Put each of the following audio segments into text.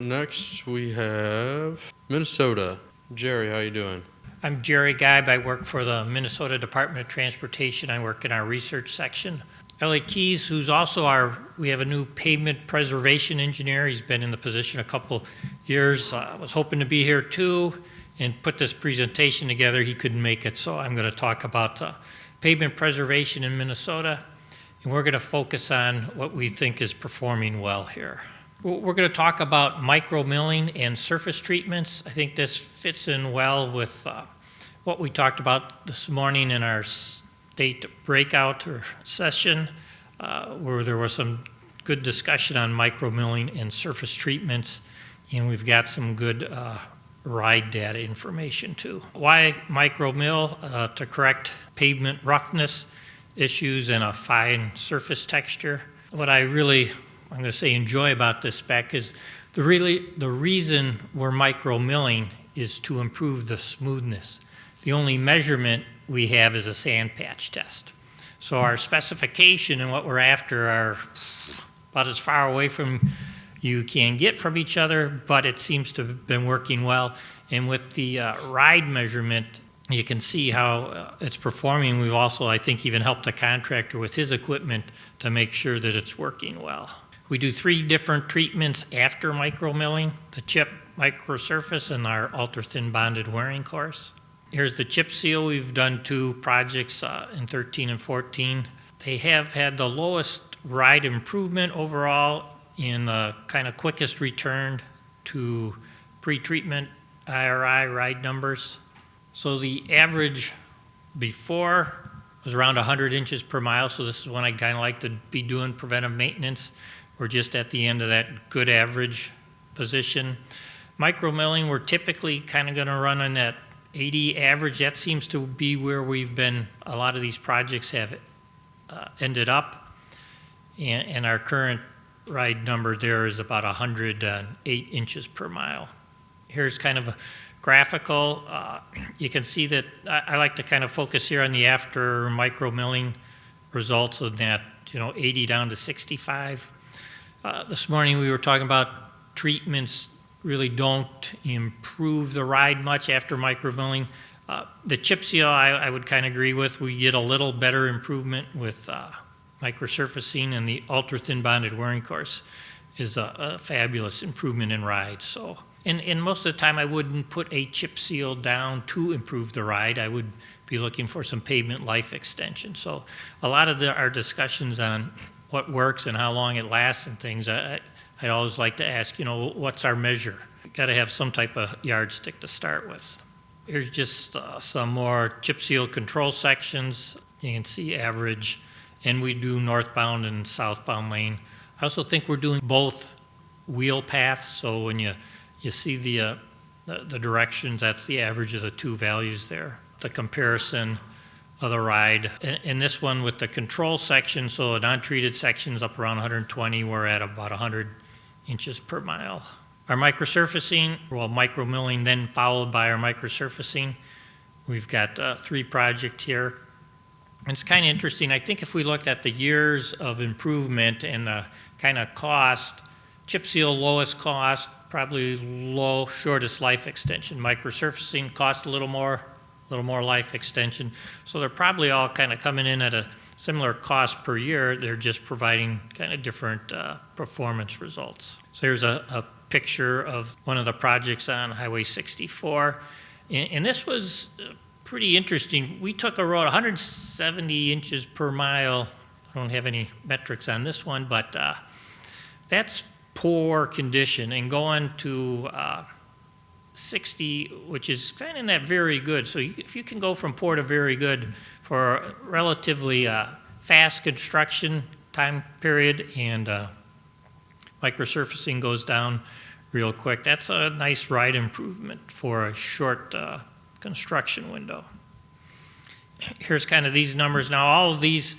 Next we have Minnesota. Jerry, how you doing? I'm Jerry Geib. I work for the Minnesota Department of Transportation. I work in our research section. Ellie Keys, who's also we have a new pavement preservation engineer. He's been in the position a couple years. Was hoping to be here too and put this presentation together. He couldn't make it, so I'm going to talk about pavement preservation in Minnesota. And we're going to focus on what we think is performing well here. We're going to talk about micro milling and surface treatments. I think this fits in well with what we talked about this morning in our state breakout or session, where there was some good discussion on micro milling and surface treatments, and we've got some good ride data information too. Why micro mill? To correct pavement roughness issues and a fine surface texture. What I'm going to say enjoy about this spec is the reason we're micro milling is to improve the smoothness. The only measurement we have is a sand patch test. So our specification and what we're after are about as far away from you can get from each other, but it seems to have been working well. And with the ride measurement, you can see how it's performing. We've also, I think, even helped the contractor with his equipment to make sure that it's working well. We do 3 different treatments after micro milling: the chip, microsurface, and our ultrathin bonded wearing course. Here's the chip seal. We've done 2 projects in 13 and 14. They have had the lowest ride improvement overall in the kind of quickest return to pre-treatment IRI ride numbers. So the average before was around 100 inches per mile. So this is when I kind of like to be doing preventive maintenance. We're just at the end of that good average position. Micro milling, we're typically kind of going to run on that 80 average. That seems to be where we've been. A lot of these projects have ended up, and our current ride number there is about 108 inches per mile. Here's kind of a graphical. You can see that I like to kind of focus here on the after micro milling results of that, 80 down to 65. This morning we were talking about treatments really don't improve the ride much after micro milling. The chip seal I would kind of agree with. We get a little better improvement with microsurfacing, and the ultrathin bonded wearing course is a fabulous improvement in ride. So, and most of the time I wouldn't put a chip seal down to improve the ride. I would be looking for some pavement life extension. So a lot of our discussions on what works and how long it lasts and things, I'd always like to ask, what's our measure? We've got to have some type of yardstick to start with. Here's just some more chip seal control sections. You can see average, and we do northbound and southbound lane. I also think we're doing both wheel paths, so when you see the directions, that's the average of the 2 values there. The comparison of the ride. In this one with the control section, so a non-treated section is up around 120, we're at about 100 inches per mile. Our microsurfacing, micro milling then followed by our microsurfacing. We've got 3 projects here. And it's kind of interesting. I think if we looked at the years of improvement and the kind of cost, chip seal lowest cost, probably shortest life extension. Microsurfacing cost a little more life extension. So they're probably all kind of coming in at a similar cost per year. They're just providing kind of different performance results. So here's a picture of one of the projects on Highway 64. And this was pretty interesting. We took a road 170 inches per mile. I don't have any metrics on this one, but that's poor condition. And going to 60, which is kind of in that very good. So if you can go from poor to very good for a relatively fast construction time period, and microsurfacing goes down real quick, that's a nice ride improvement for a short construction window. Here's kind of these numbers. Now, all of these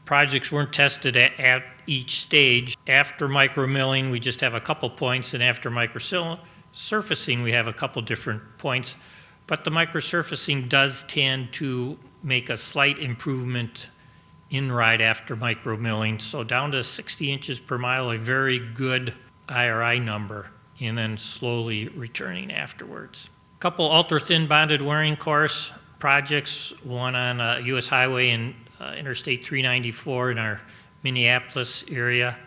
projects weren't tested at each stage. After micro milling, we just have a couple points, and after microsurfacing, we have a couple different points. But the microsurfacing does tend to make a slight improvement in ride after micro milling. So down to 60 inches per mile, a very good IRI number. and then slowly returning afterwards. A couple ultra-thin bonded wearing course projects, one on U.S. Highway and Interstate 394 in our Minneapolis area.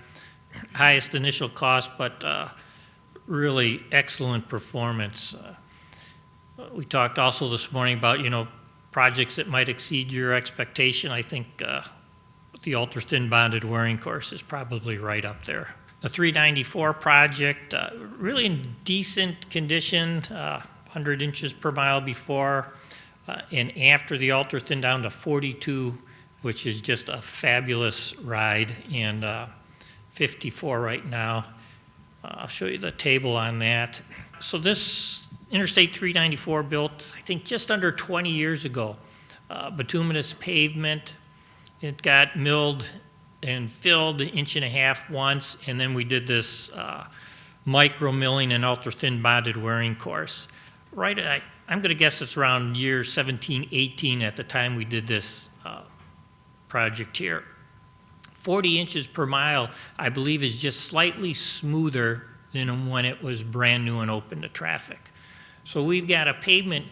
Highest initial cost, but really excellent performance. We talked also this morning about, projects that might exceed your expectation. I think the ultra-thin bonded wearing course is probably right up there. The 394 project, really in decent condition, 100 inches per mile before, and after the ultra-thin down to 42, which is just a fabulous ride, and 54 right now. I'll show you the table on that. So this Interstate 394 built, I think, just under 20 years ago. Bituminous pavement. It got milled and filled 1.5 inches once, and then we did this micro milling and ultra-thin bonded wearing course. Right, I'm going to guess it's around year 17, 18 at the time we did this project here. 40 inches per mile, I believe, is just slightly smoother than when it was brand new and open to traffic. So we've got a pavement,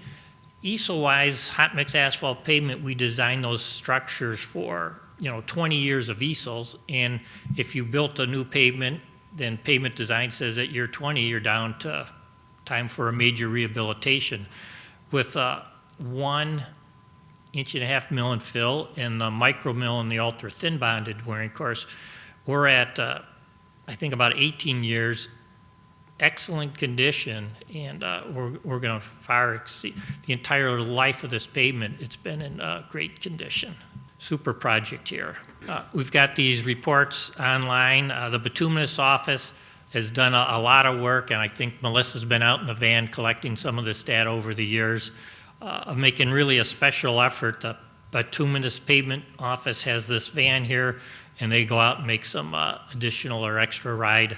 easel-wise, hot mix asphalt pavement, we designed those structures for, 20 years of easels, and if you built a new pavement, then pavement design says at year 20, you're down to time for a major rehabilitation. With 1.5 inch mill and fill and the micro mill and the ultra thin bonded wearing course, we're at, I think, about 18 years, excellent condition, and we're going to far exceed the entire life of this pavement. It's been in great condition. Super project here. We've got these reports online. The bituminous office has done a lot of work, and I think Melissa's been out in the van collecting some of this data over the years, of making really a special effort. The bituminous pavement office has this van here, and they go out and make some additional or extra ride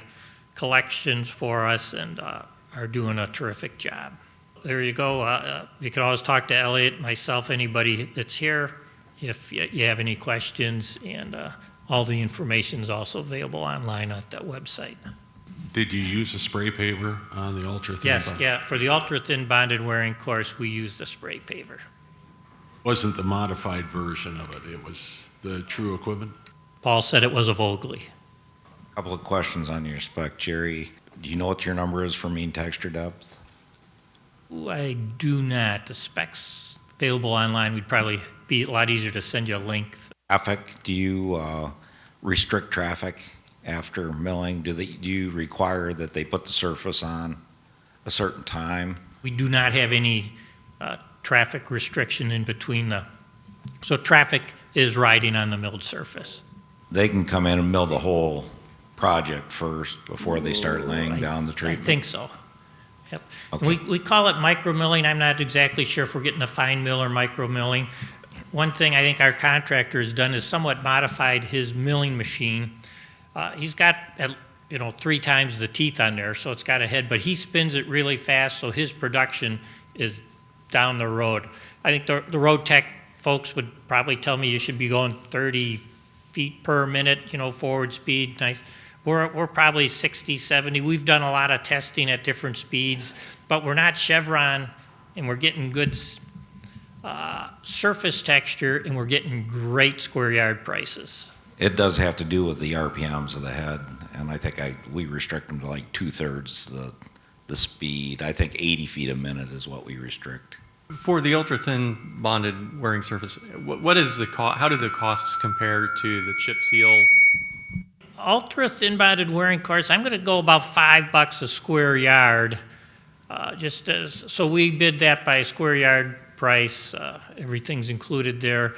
collections for us, and are doing a terrific job. There you go. You can always talk to Elliot, myself, anybody that's here, if you have any questions, and all the information is also available online at that website. Did you use a spray paver on the ultra-thin? Yes, yeah. For the ultra-thin bonded wearing course, we used the spray paver. Wasn't the modified version of it? It was the true equipment? Paul said it was a Vogely. Couple of questions on your spec, Jerry. Do you know what your number is for mean texture depth? Ooh, I do not. The specs available online would probably be a lot easier to send you a link. Traffic, do you restrict traffic after milling? Do you require that they put the surface on a certain time? We do not have any traffic restriction in between so traffic is riding on the milled surface. They can come in and mill the whole project first before they start laying down the treatment? I think so. Yep. Okay. We call it micro milling. I'm not exactly sure if we're getting a fine mill or micro milling. One thing I think our contractor has done is somewhat modified his milling machine. He's got 3 times the teeth on there, so it's got a head, but he spins it really fast, so his production is down the road. I think the road tech folks would probably tell me you should be going 30 feet per minute, forward speed. Nice. We're probably 60, 70. We've done a lot of testing at different speeds, but we're not Chevron, and we're getting good surface texture, and we're getting great square yard prices. It does have to do with the RPMs of the head, and I think we restrict them to like 2/3 the speed. I think 80 feet a minute is what we restrict. For the ultra-thin bonded wearing surface, what is the cost? How do the costs compare to the chip seal? Ultra-thin bonded wearing course, I'm going to go about $5 a square yard. So we bid that by square yard price. Everything's included there.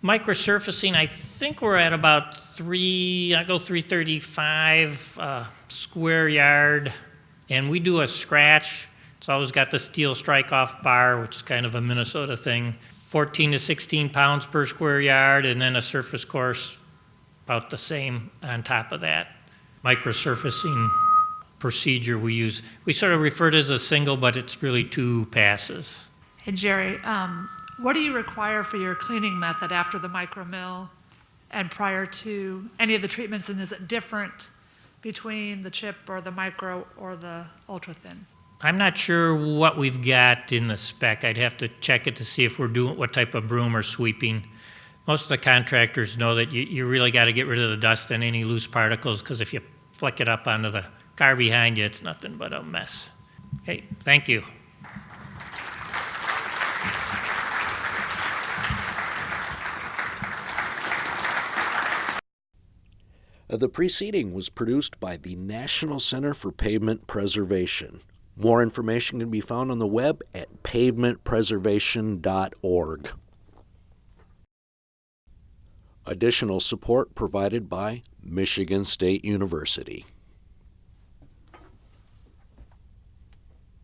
Microsurfacing, I think we're at about $335 square yard, and we do a scratch. It's always got the steel strike-off bar, which is kind of a Minnesota thing. 14 to 16 pounds per square yard, and then a surface course about the same on top of that. Microsurfacing procedure we use. We sort of refer to it as a single, but it's really 2 passes. Hey, Jerry, what do you require for your cleaning method after the micromill and prior to any of the treatments, and is it different between the chip or the micro or the ultra-thin? I'm not sure what we've got in the spec. I'd have to check it to see if we're doing what type of broom or sweeping. Most of the contractors know that you really got to get rid of the dust and any loose particles, because if you flick it up onto the car behind you, it's nothing but a mess. Okay, thank you. The preceding was produced by the National Center for Pavement Preservation. More information can be found on the web at pavementpreservation.org. Additional support provided by Michigan State University.